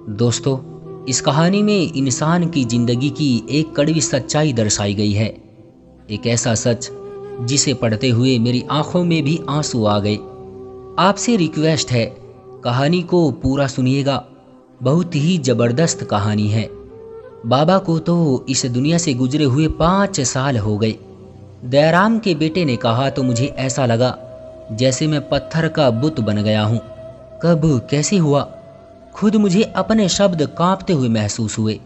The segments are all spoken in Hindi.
दोस्तों, इस कहानी में इंसान की जिंदगी की एक कड़वी सच्चाई दर्शाई गई है। एक ऐसा सच जिसे पढ़ते हुए मेरी आंखों में भी आंसू आ गए। आपसे रिक्वेस्ट है, कहानी को पूरा सुनिएगा। बहुत ही जबरदस्त कहानी है। बाबा को तो इस दुनिया से गुजरे हुए 5 साल हो गए। दयाराम के बेटे ने कहा तो मुझे ऐसा लगा जैसे मैं पत्थर का बुत बन गया हूँ। कब कैसे हुआ, खुद मुझे अपने शब्द कांपते हुए महसूस हुए।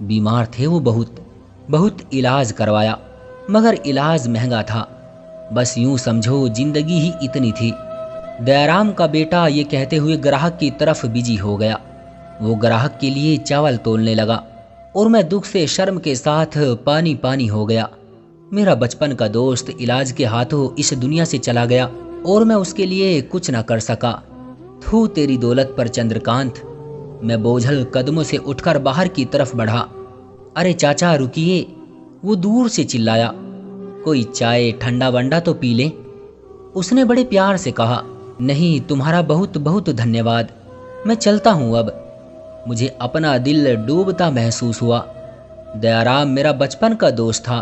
बीमार थे वो, बहुत इलाज करवाया, मगर इलाज महंगा था। बस यूं समझो जिंदगी ही इतनी थी। दयाराम का बेटा ये कहते हुए ग्राहक की तरफ बिजी हो गया। वो ग्राहक के लिए चावल तोलने लगा और मैं दुख से शर्म के साथ पानी पानी हो गया। मेरा बचपन का दोस्त इलाज के हाथों इस दुनिया से चला गया और मैं उसके लिए कुछ न कर सका। थू तेरी दौलत पर चंद्रकांत। मैं बोझल कदमों से उठकर बाहर की तरफ बढ़ा। अरे चाचा रुकिए, वो दूर से चिल्लाया। कोई चाय ठंडा वंडा तो पी लें। उसने बड़े प्यार से कहा, नहीं तुम्हारा बहुत बहुत धन्यवाद, मैं चलता हूँ अब। मुझे अपना दिल डूबता महसूस हुआ। दयाराम मेरा बचपन का दोस्त था,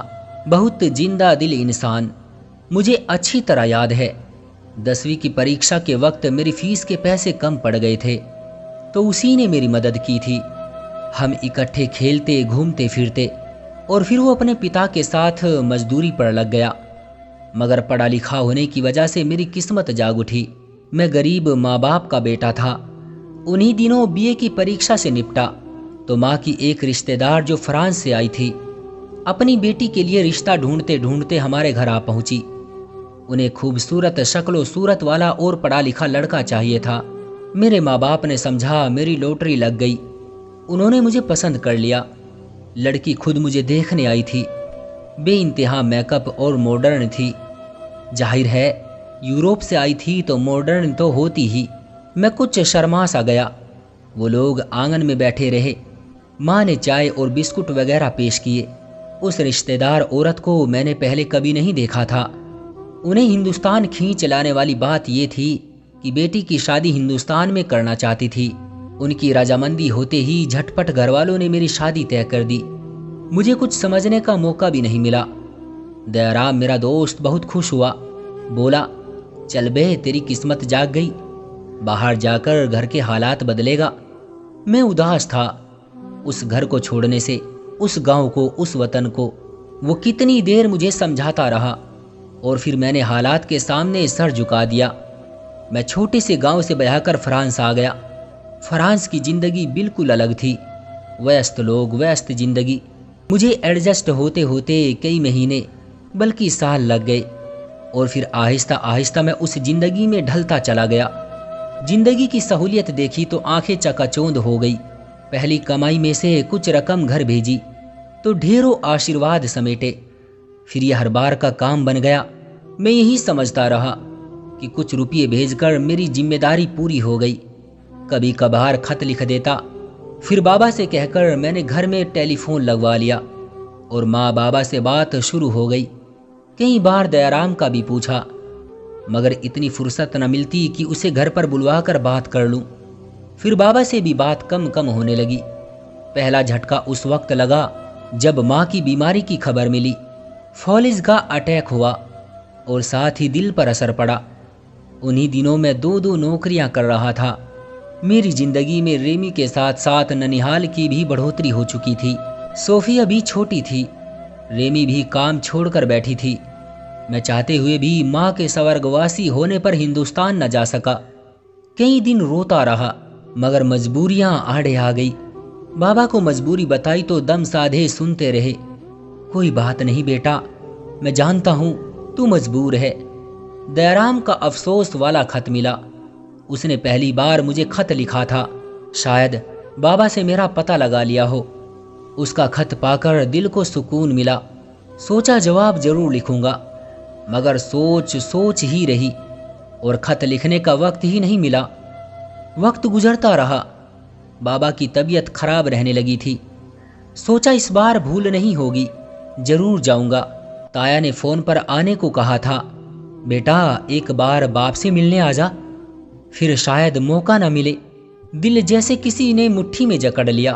बहुत जिंदा दिल इंसान। मुझे अच्छी तरह याद है 10वीं की परीक्षा के वक्त मेरी फीस के पैसे कम पड़ गए थे तो उसी ने मेरी मदद की थी। हम इकट्ठे खेलते घूमते फिरते और फिर वो अपने पिता के साथ मजदूरी पर लग गया। मगर पढ़ा लिखा होने की वजह से मेरी किस्मत जाग उठी। मैं गरीब माँ बाप का बेटा था। उन्हीं दिनों बीए की परीक्षा से निपटा तो माँ की एक रिश्तेदार जो फ्रांस से आई थी, अपनी बेटी के लिए रिश्ता ढूंढते ढूंढते हमारे घर आ पहुंची। उन्हें खूबसूरत शक्लो सूरत वाला और पढ़ा लिखा लड़का चाहिए था। मेरे माँ बाप ने समझा मेरी लॉटरी लग गई। उन्होंने मुझे पसंद कर लिया। लड़की खुद मुझे देखने आई थी। बेइंतहा मेकअप और मॉडर्न थी। जाहिर है यूरोप से आई थी तो मॉडर्न तो होती ही। मैं कुछ शर्मा सा गया। वो लोग आंगन में बैठे रहे। माँ ने चाय और बिस्कुट वगैरह पेश किए। उस रिश्तेदार औरत को मैंने पहले कभी नहीं देखा था। उन्हें हिंदुस्तान खींच लाने वाली बात ये थी कि बेटी की शादी हिंदुस्तान में करना चाहती थी। उनकी रजामंदी होते ही झटपट घरवालों ने मेरी शादी तय कर दी। मुझे कुछ समझने का मौका भी नहीं मिला। दयाराम मेरा दोस्त बहुत खुश हुआ। बोला, चल बे तेरी किस्मत जाग गई, बाहर जाकर घर के हालात बदलेगा। मैं उदास था। उस घर को छोड़ने से, उस गांव को, उस वतन को। वो कितनी देर मुझे समझाता रहा और फिर मैंने हालात के सामने सर झुका दिया। मैं छोटे से गांव से बहकर फ्रांस आ गया। फ्रांस की जिंदगी बिल्कुल अलग थी। व्यस्त लोग, व्यस्त जिंदगी। मुझे एडजस्ट होते होते कई महीने बल्कि साल लग गए और फिर आहिस्ता आहिस्ता मैं उस जिंदगी में ढलता चला गया। जिंदगी की सहूलियत देखी तो आंखें चकाचौंध हो गई। पहली कमाई में से कुछ रकम घर भेजी तो ढेरों आशीर्वाद समेटे। फिर यह हर बार का काम बन गया। मैं यही समझता रहा कि कुछ रुपये भेजकर मेरी जिम्मेदारी पूरी हो गई। कभी कभार खत लिख देता। फिर बाबा से कहकर मैंने घर में टेलीफोन लगवा लिया और माँ बाबा से बात शुरू हो गई। कई बार दयाराम का भी पूछा, मगर इतनी फुर्सत न मिलती कि उसे घर पर बुलवा कर बात कर लूं। फिर बाबा से भी बात कम कम होने लगी। पहला झटका उस वक्त लगा जब माँ की बीमारी की खबर मिली। फॉलिज का अटैक हुआ और साथ ही दिल पर असर पड़ा। उन्हीं दिनों में 2 नौकरियां कर रहा था। मेरी जिंदगी में रेमी के साथ साथ ननिहाल की भी बढ़ोतरी हो चुकी थी। सोफिया भी छोटी थी। रेमी भी काम छोड़कर बैठी थी। मैं चाहते हुए भी माँ के स्वर्गवासी होने पर हिंदुस्तान न जा सका। कई दिन रोता रहा, मगर मजबूरियां आड़े आ गई। बाबा को मजबूरी बताई तो दम साधे सुनते रहे। कोई बात नहीं बेटा, मैं जानता हूं तू मजबूर है। दयाराम का अफसोस वाला खत मिला। उसने पहली बार मुझे खत लिखा था। शायद बाबा से मेरा पता लगा लिया हो। उसका खत पाकर दिल को सुकून मिला। सोचा जवाब जरूर लिखूंगा, मगर सोच ही रही और खत लिखने का वक्त ही नहीं मिला। वक्त गुजरता रहा। बाबा की तबीयत खराब रहने लगी थी। सोचा इस बार भूल नहीं होगी, जरूर जाऊंगा। ताया ने फोन पर आने को कहा था। बेटा एक बार बाप से मिलने आजा, फिर शायद मौका न मिले। दिल जैसे किसी ने मुट्ठी में जकड़ लिया।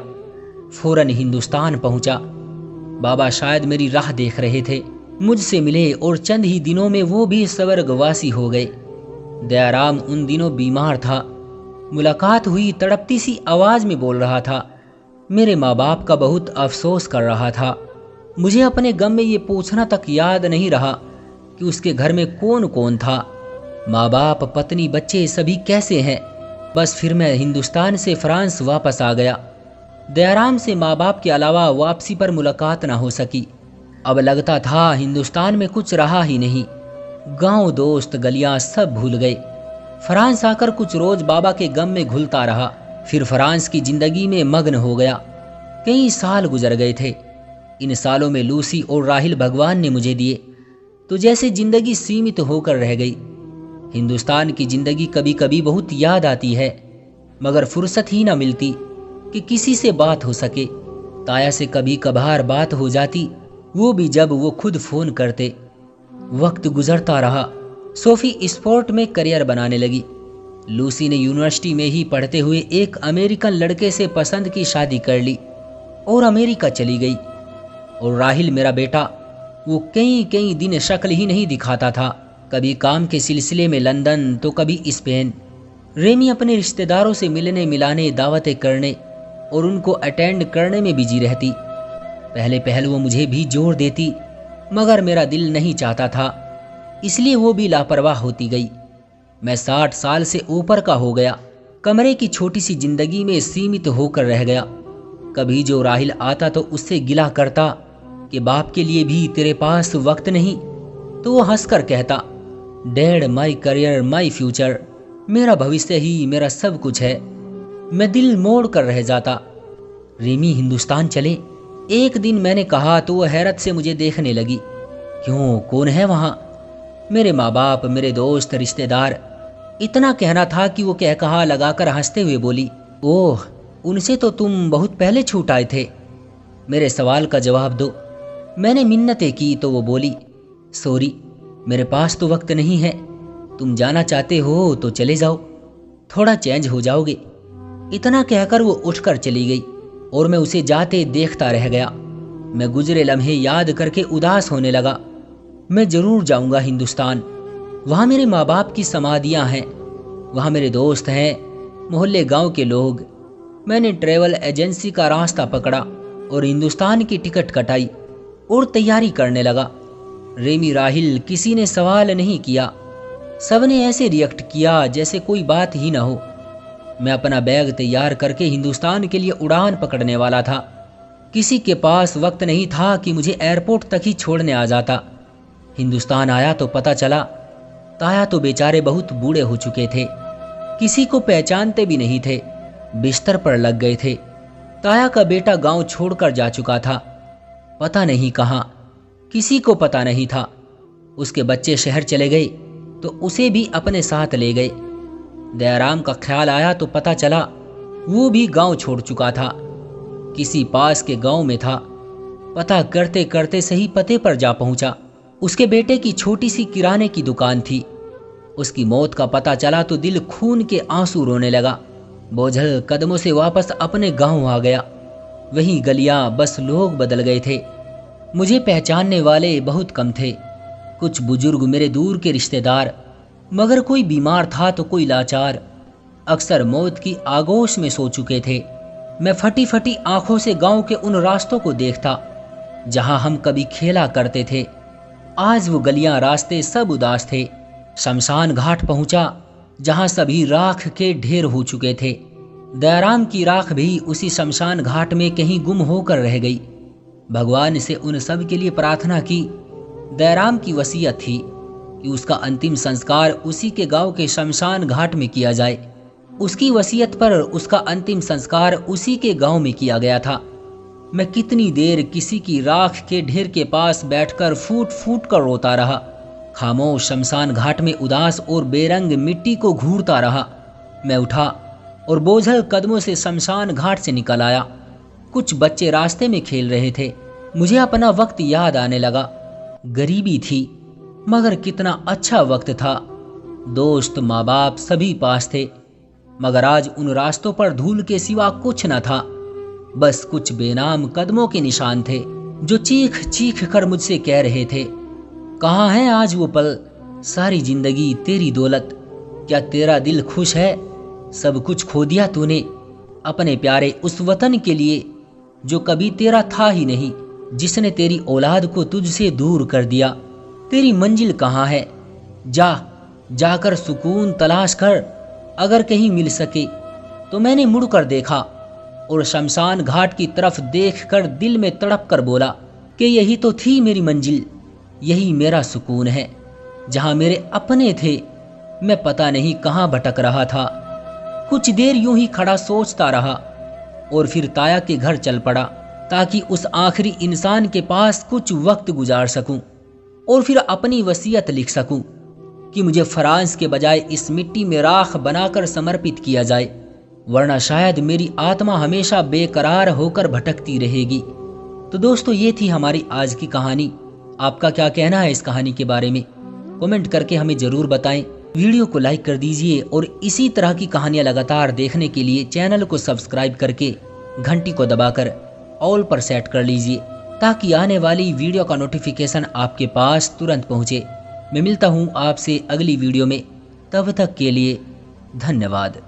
फौरन हिंदुस्तान पहुंचा। बाबा शायद मेरी राह देख रहे थे, मुझसे मिले और चंद ही दिनों में वो भी स्वर्गवासी हो गए। दयाराम उन दिनों बीमार था। मुलाकात हुई, तड़पती सी आवाज में बोल रहा था। मेरे माँ बाप का बहुत अफसोस कर रहा था। मुझे अपने गम में ये पूछना तक याद नहीं रहा कि उसके घर में कौन कौन था, माँ बाप, पत्नी, बच्चे सभी कैसे हैं। बस फिर मैं हिंदुस्तान से फ्रांस वापस आ गया। दयाराम से माँ बाप के अलावा वापसी पर मुलाकात ना हो सकी। अब लगता था हिंदुस्तान में कुछ रहा ही नहीं। गांव, दोस्त, गलियां सब भूल गए। फ्रांस आकर कुछ रोज बाबा के गम में घुलता रहा, फिर फ्रांस की जिंदगी में मग्न हो गया। कई साल गुजर गए थे। इन सालों में लूसी और राहिल भगवान ने मुझे दिए, तो जैसे जिंदगी सीमित होकर रह गई। हिंदुस्तान की जिंदगी कभी कभी बहुत याद आती है, मगर फुर्सत ही ना मिलती कि किसी से बात हो सके। ताया से कभी कभार बात हो जाती, वो भी जब वो खुद फोन करते। वक्त गुजरता रहा। सोफी स्पोर्ट में करियर बनाने लगी। लूसी ने यूनिवर्सिटी में ही पढ़ते हुए एक अमेरिकन लड़के से पसंद की शादी कर ली और अमेरिका चली गई। और राहिल मेरा बेटा, वो कई कई दिन शक्ल ही नहीं दिखाता था। कभी काम के सिलसिले में लंदन तो कभी स्पेन। रेमी अपने रिश्तेदारों से मिलने मिलाने, दावतें करने और उनको अटेंड करने में बिजी रहती। पहले पहल वो मुझे भी जोर देती, मगर मेरा दिल नहीं चाहता था, इसलिए वो भी लापरवाह होती गई। मैं 60 साल से ऊपर का हो गया, कमरे की छोटी सी जिंदगी में सीमित होकर रह गया। कभी जो राहिल आता तो उससे गिला करता कि बाप के लिए भी तेरे पास वक्त नहीं, तो वो हंसकर कहता, dad, my career, my future, मेरा भविष्य ही मेरा सब कुछ है। मैं दिल मोड़ कर रह जाता। रेमी हिंदुस्तान चले, एक दिन मैंने कहा तो वो हैरत से मुझे देखने लगी। क्यों, कौन है वहां? मेरे माँ बाप, मेरे दोस्त, रिश्तेदार। इतना कहना था कि वो कह कहा लगाकर हंसते हुए बोली, ओह, उनसे तो तुम बहुत पहले छूट आए थे। मेरे सवाल का जवाब दो। मैंने मिन्नतें की तो वो बोली, सॉरी, मेरे पास तो वक्त नहीं है। तुम जाना चाहते हो तो चले जाओ, थोड़ा चेंज हो जाओगे। इतना कहकर वो उठकर चली गई और मैं उसे जाते देखता रह गया। मैं गुजरे लम्हे याद करके उदास होने लगा। मैं जरूर जाऊंगा हिंदुस्तान। वहाँ मेरे माँ बाप की समाधियाँ हैं, वहाँ मेरे दोस्त हैं, मोहल्ले, गांव के लोग। मैंने ट्रैवल एजेंसी का रास्ता पकड़ा और हिंदुस्तान की टिकट कटाई और तैयारी करने लगा। रेमी, राहिल, किसी ने सवाल नहीं किया। सबने ऐसे रिएक्ट किया जैसे कोई बात ही ना हो। मैं अपना बैग तैयार करके हिंदुस्तान के लिए उड़ान पकड़ने वाला था। किसी के पास वक्त नहीं था कि मुझे एयरपोर्ट तक ही छोड़ने आ जाता। हिंदुस्तान आया तो पता चला ताया तो बेचारे बहुत बूढ़े हो चुके थे, किसी को पहचानते भी नहीं थे, बिस्तर पर लग गए थे। ताया का बेटा गांव छोड़कर जा चुका था, पता नहीं कहाँ, किसी को पता नहीं था। उसके बच्चे शहर चले गए तो उसे भी अपने साथ ले गए। दयाराम का ख्याल आया तो पता चला वो भी गांव छोड़ चुका था, किसी पास के गांव में था। पता करते करते सही पते पर जा पहुंचा। उसके बेटे की छोटी सी किराने की दुकान थी। उसकी मौत का पता चला तो दिल खून के आंसू रोने लगा। बोझल कदमों से वापस अपने गांव आ गया। वही गलियां, बस लोग बदल गए थे। मुझे पहचानने वाले बहुत कम थे, कुछ बुजुर्ग, मेरे दूर के रिश्तेदार, मगर कोई बीमार था तो कोई लाचार, अक्सर मौत की आगोश में सो चुके थे। मैं फटी फटी आंखों से गांव के उन रास्तों को देखता जहां हम कभी खेला करते थे। आज वो गलियां, रास्ते सब उदास थे। शमशान घाट पहुंचा जहां सभी राख के ढेर हो चुके थे। दयाराम की राख भी उसी शमशान घाट में कहीं गुम होकर रह गई। भगवान से उन सब के लिए प्रार्थना की। दयाराम की वसीयत थी कि उसका अंतिम संस्कार उसी के गांव के शमशान घाट में किया जाए। उसकी वसीयत पर उसका अंतिम संस्कार उसी के गांव में किया गया था। मैं कितनी देर किसी की राख के ढेर के पास बैठकर फूट फूट कर रोता रहा। खामोश शमशान घाट में उदास और बेरंग मिट्टी को घूरता रहा। मैं उठा और बोझल कदमों से शमशान घाट से निकल आया। कुछ बच्चे रास्ते में खेल रहे थे। मुझे अपना वक्त याद आने लगा। गरीबी थी, मगर कितना अच्छा वक्त था। दोस्त, माँ बाप सभी पास थे। मगर आज उन रास्तों पर धूल के सिवा कुछ न था। बस कुछ बेनाम कदमों के निशान थे जो चीख चीख कर मुझसे कह रहे थे, कहाँ है आज वो पल, सारी जिंदगी तेरी दौलत, क्या तेरा दिल खुश है, सब कुछ खो दिया तूने अपने प्यारे उस वतन के लिए जो कभी तेरा था ही नहीं, जिसने तेरी औलाद को तुझसे दूर कर दिया। तेरी मंजिल कहाँ है, जाकर सुकून तलाश कर, अगर कहीं मिल सके। तो मैंने मुड़कर देखा और शमशान घाट की तरफ देखकर दिल में तड़प कर बोला कि यही तो थी मेरी मंजिल, यही मेरा सुकून है। जहाँ मेरे अपने थे मैं पता नहीं कहाँ भटक रहा था। कुछ देर यूं ही खड़ा सोचता रहा और फिर ताया के घर चल पड़ा ताकि उस आखिरी इंसान के पास कुछ वक्त गुजार सकूं और फिर अपनी वसीयत लिख सकूं कि मुझे फ्रांस के बजाय इस मिट्टी में राख बनाकर समर्पित किया जाए, वरना शायद मेरी आत्मा हमेशा बेकरार होकर भटकती रहेगी। तो दोस्तों, ये थी हमारी आज की कहानी। आपका क्या कहना है इस कहानी के बारे में? कमेंट करके हमें ज़रूर बताएं। वीडियो को लाइक कर दीजिए और इसी तरह की कहानियाँ लगातार देखने के लिए चैनल को सब्सक्राइब करके घंटी को दबाकर ऑल पर सेट कर लीजिए ताकि आने वाली वीडियो का नोटिफिकेशन आपके पास तुरंत पहुँचे। मैं मिलता हूँ आपसे अगली वीडियो में, तब तक के लिए धन्यवाद।